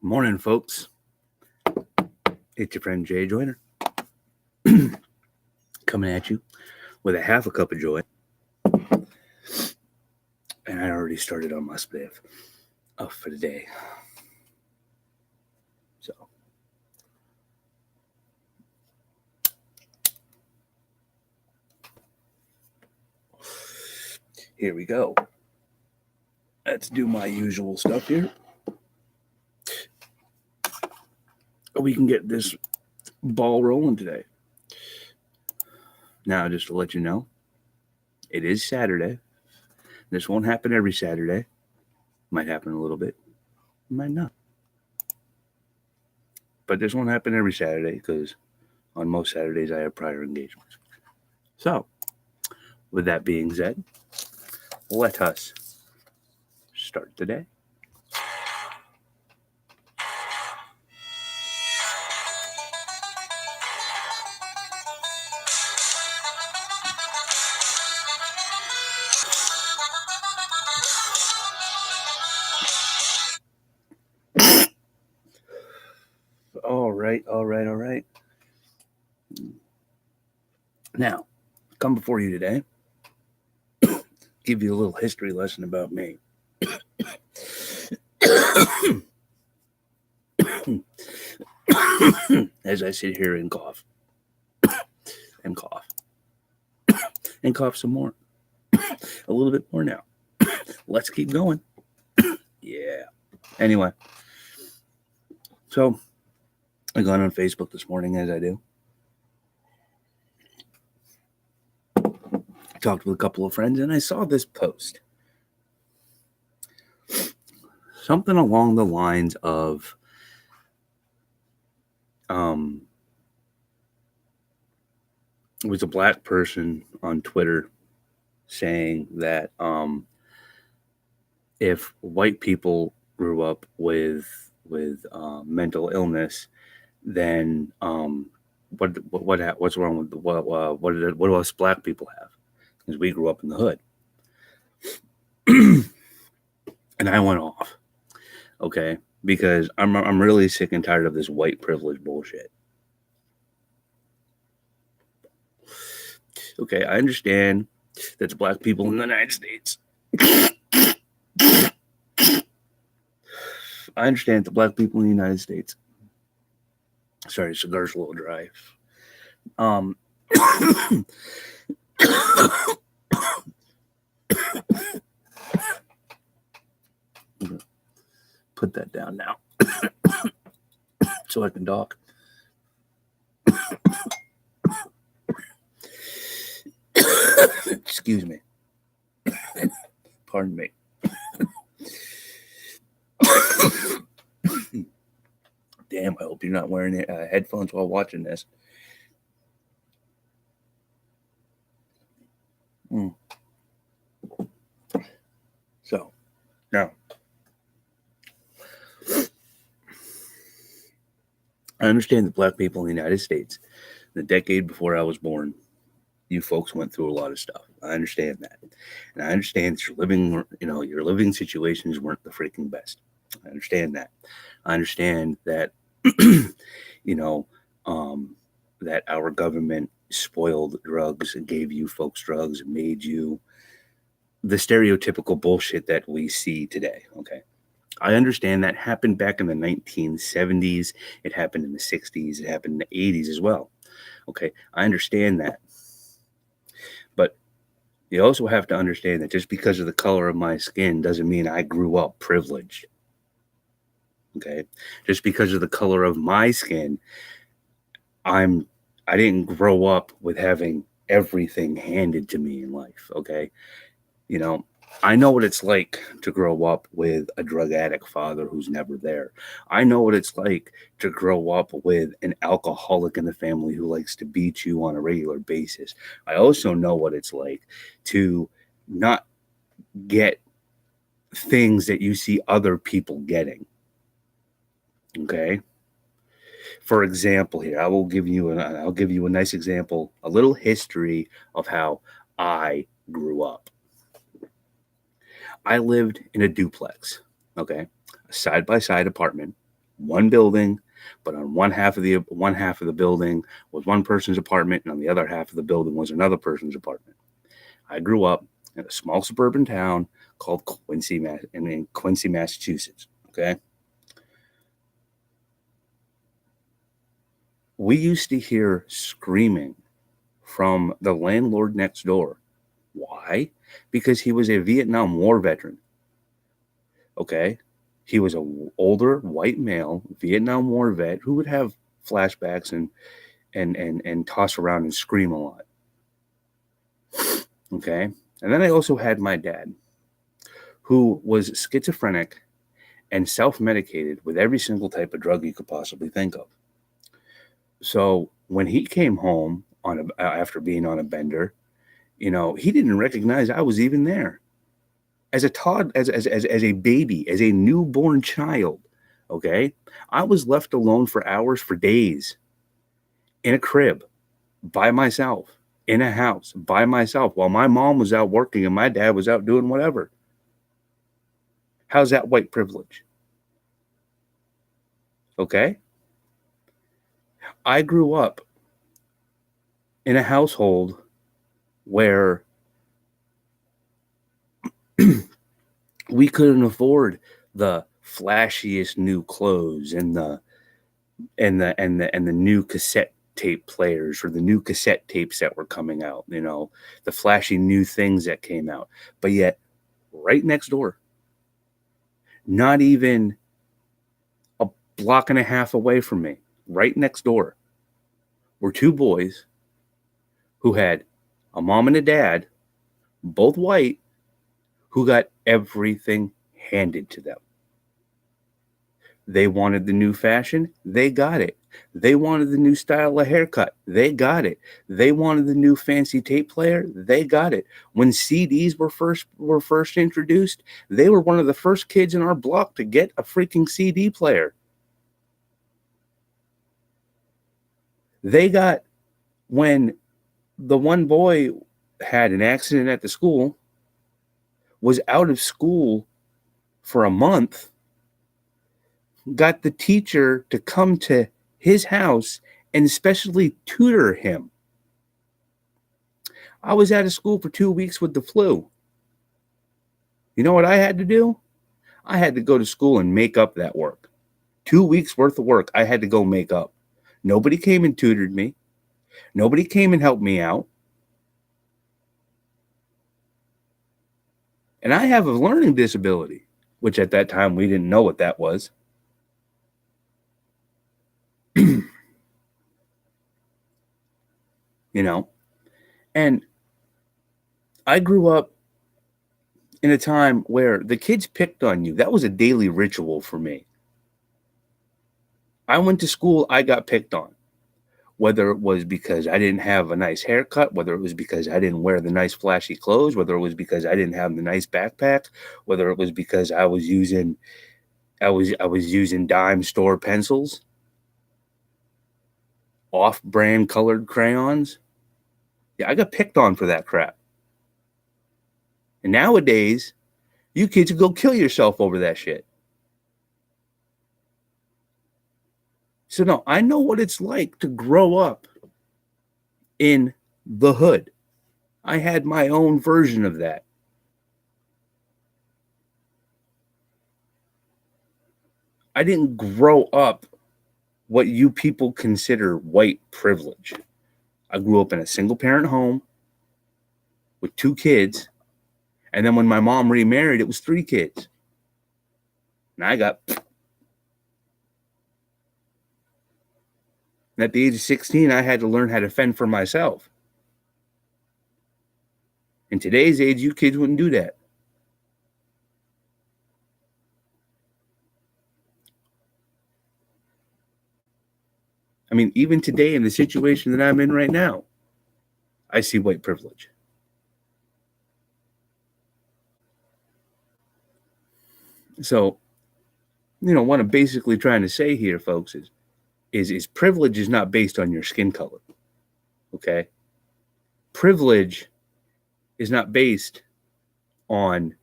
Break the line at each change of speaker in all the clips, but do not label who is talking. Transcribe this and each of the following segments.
Morning, folks. It's your friend Jay Joyner coming at you with a half a cup of joy. And I already started on my spliff for the day. So, here we go. Let's do my usual stuff here. We can get this ball rolling today. Now, just to let you know, it is Saturday. This won't happen every Saturday. Might happen a little bit. Might not. But this won't happen every Saturday because on most Saturdays I have prior engagements. So, with that being said, let us start the day. All right. Now, come before you today, give you a little history lesson about me. As I sit here and cough, and cough, and cough some more. A little bit more now. Let's keep going. Yeah. Anyway, so I got on Facebook this morning, as I do. Talked with a couple of friends, and I saw this post. Something along the lines of, it was a black person on Twitter saying that if white people grew up with mental illness, then what's wrong with what do us black people have? Because we grew up in the hood. And I went off, okay, because I'm really sick and tired of this white privilege bullshit. Okay, I understand that's black people in the United States. I understand the black people in the United States. Sorry, cigar's a little dry. Put that down now so I can talk. Excuse me. Pardon me. Damn, I hope you're not wearing headphones while watching this. So, now, I understand that black people in the United States, the decade before I was born, you folks went through a lot of stuff. I understand that. And I understand that your living situations weren't the freaking best. I understand that. I understand that, that our government spoiled drugs and gave you folks drugs and made you the stereotypical bullshit that we see today. Okay. I understand that happened back in the 1970s. It happened in the 60s. It happened in the 80s as well. Okay. I understand that. But you also have to understand that just because of the color of my skin doesn't mean I grew up privileged. Okay. Just because of the color of my skin, I didn't grow up with having everything handed to me in life. Okay. I know what it's like to grow up with a drug addict father who's never there. I know what it's like to grow up with an alcoholic in the family who likes to beat you on a regular basis. I also know what it's like to not get things that you see other people getting. Okay. For example, here I'll give you a nice example, a little history of how I grew up. I lived in a duplex, okay, a side-by-side apartment, one building, but on one half of the building was one person's apartment, and on the other half of the building was another person's apartment. I grew up in a small suburban town called in Quincy, Massachusetts. Okay, we used to hear screaming from the landlord next door. Why? Because he was a Vietnam War veteran. Okay, he was an older white male Vietnam War vet who would have flashbacks and toss around and scream a lot. Okay, and then I also had my dad, who was schizophrenic and self-medicated with every single type of drug you could possibly think of. So when he came home after being on a bender, he didn't recognize I was even there. As a as a baby, as a newborn child, okay, I was left alone for hours, for days, in a crib, by myself, in a house, by myself, while my mom was out working and my dad was out doing whatever. How's that white privilege? Okay, I grew up in a household where we couldn't afford the flashiest new clothes and the new cassette tape players, or the new cassette tapes that were coming out, the flashy new things that came out. But yet, right next door, not even a block and a half away from me, right next door, were two boys who had a mom and a dad, both white, who got everything handed to them. They wanted the new fashion, they got it. They wanted the new style of haircut, they got it. They wanted the new fancy tape player, they got it. When CDs were first introduced, they were one of the first kids in our block to get a freaking CD player. They got, when the one boy had an accident at the school, was out of school for a month, got the teacher to come to his house and specially tutor him. I was out of school for 2 weeks with the flu. You know what I had to do? I had to go to school and make up that work. 2 weeks worth of work I had to go make up. Nobody came and tutored me. Nobody came and helped me out. And I have a learning disability, which at that time we didn't know what that was. And I grew up in a time where the kids picked on you. That was a daily ritual for me. I went to school, I got picked on. Whether it was because I didn't have a nice haircut, whether it was because I didn't wear the nice flashy clothes, whether it was because I didn't have the nice backpack, whether it was because I was using dime store pencils, off-brand colored crayons. Yeah, I got picked on for that crap. And nowadays, you kids go kill yourself over that shit. So no, I know what it's like to grow up in the hood. I had my own version of that. I didn't grow up what you people consider white privilege. I grew up in a single parent home with 2 kids. And then when my mom remarried, it was 3 kids. And at the age of 16, I had to learn how to fend for myself. In today's age, you kids wouldn't do that. I mean, even today, in the situation that I'm in right now, I see white privilege. So, what I'm basically trying to say here, folks, is privilege is not based on your skin color. Okay? Privilege is not based on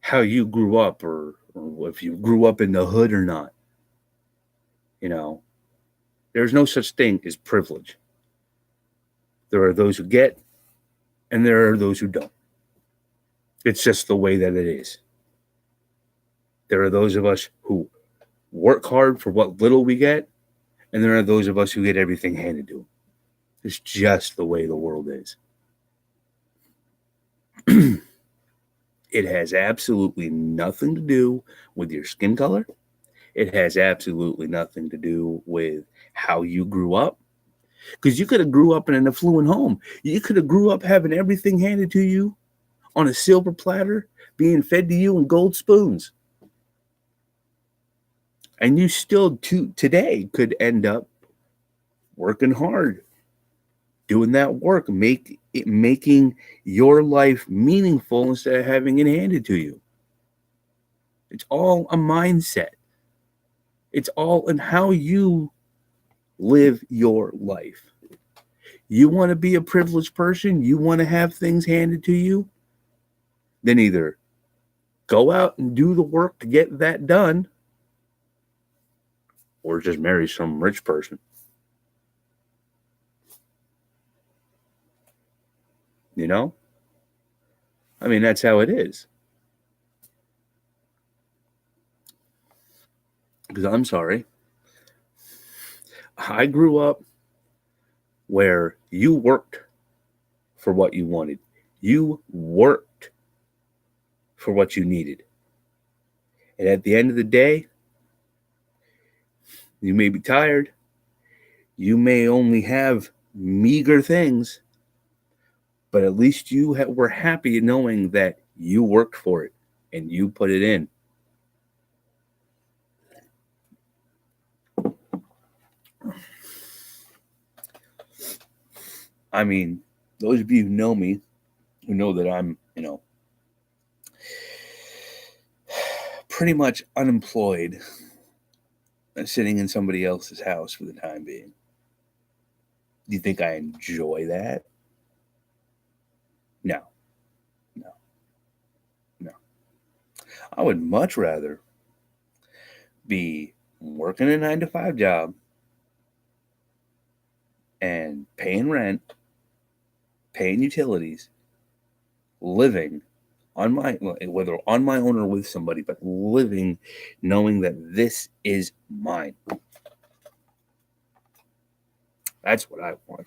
how you grew up, or if you grew up in the hood or not. You know, there's no such thing as privilege. There are those who get, and there are those who don't. It's just the way that it is. There are those of us who work hard for what little we get, and there are those of us who get everything handed to them. It's just the way the world is. It has absolutely nothing to do with your skin color. It has absolutely nothing to do with how you grew up. Because you could have grew up in an affluent home. You could have grew up having everything handed to you on a silver platter, being fed to you in gold spoons. And you still today could end up working hard, doing that work, making your life meaningful instead of having it handed to you. It's all a mindset. It's all in how you live your life. You want to be a privileged person, you want to have things handed to you, then either go out and do the work to get that done, or just marry some rich person. You know? I mean, that's how it is. Because I'm sorry, I grew up where you worked for what you wanted. You worked for what you needed. And at the end of the day, you may be tired. You may only have meager things, but at least you were happy knowing that you worked for it and you put it in. I mean, those of you who know me, who know that I'm, pretty much unemployed, sitting in somebody else's house for the time being. Do you think I enjoy that? No. I would much rather be working a 9-to-5 job and paying rent, paying utilities, living on my, whether on my own or with somebody, but living knowing that this is mine. That's what I want.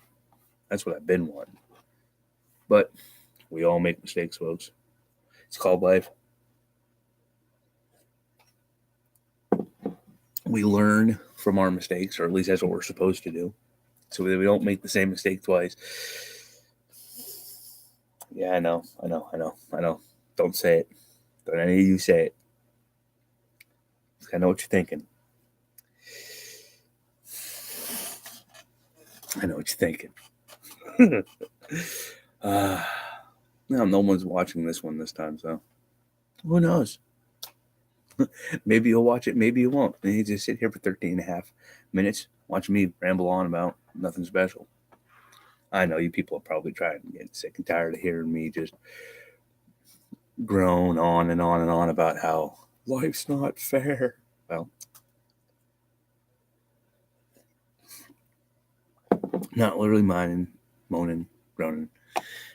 That's what I've been wanting. But we all make mistakes, folks. It's called life. We learn from our mistakes, or at least that's what we're supposed to do, so that we don't make the same mistake twice. Yeah, I know. Don't say it. Don't any of you say it. I know what you're thinking. I know what you're thinking. No, no one's watching this one this time, so who knows? Maybe you'll watch it, maybe you won't. And you just sit here for 13 and a half minutes watching me ramble on about nothing special. I know you people are probably trying to get sick and tired of hearing me just groan on and on and on about how life's not fair. Well, not literally moaning, groaning,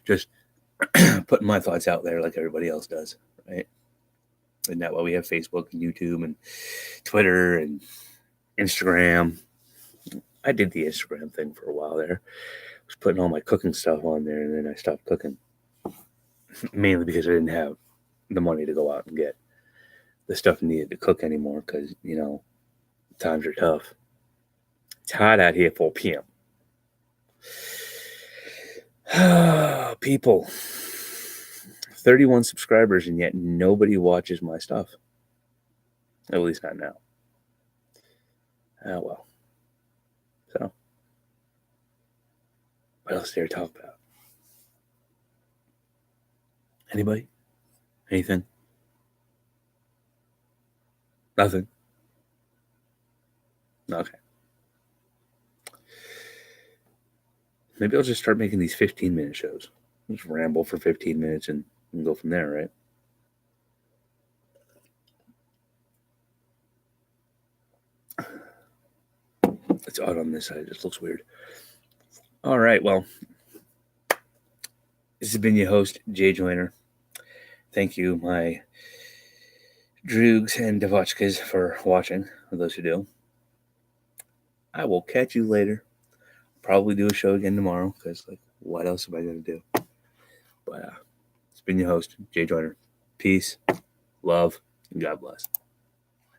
just putting my thoughts out there like everybody else does, right? And that way we have Facebook and YouTube and Twitter and Instagram. I did the Instagram thing for a while there. I was putting all my cooking stuff on there, and then I stopped cooking. Mainly because I didn't have the money to go out and get the stuff needed to cook anymore because, times are tough. It's hot out here, 4 p.m. People, 31 subscribers, and yet nobody watches my stuff. At least not now. Oh, well. So, what else dare I talk about? Anybody? Anything? Nothing? Okay. Maybe I'll just start making these 15-minute shows. Just ramble for 15 minutes and go from there, right? it's odd on this side. It just looks weird. All right. Well, this has been your host, Jay Joyner. Thank you, my Droogs and Devotchkas, for watching, for those who do. I will catch you later. Probably do a show again tomorrow, because, like, what else am I going to do? But it's been your host, Jay Joyner. Peace, love, and God bless.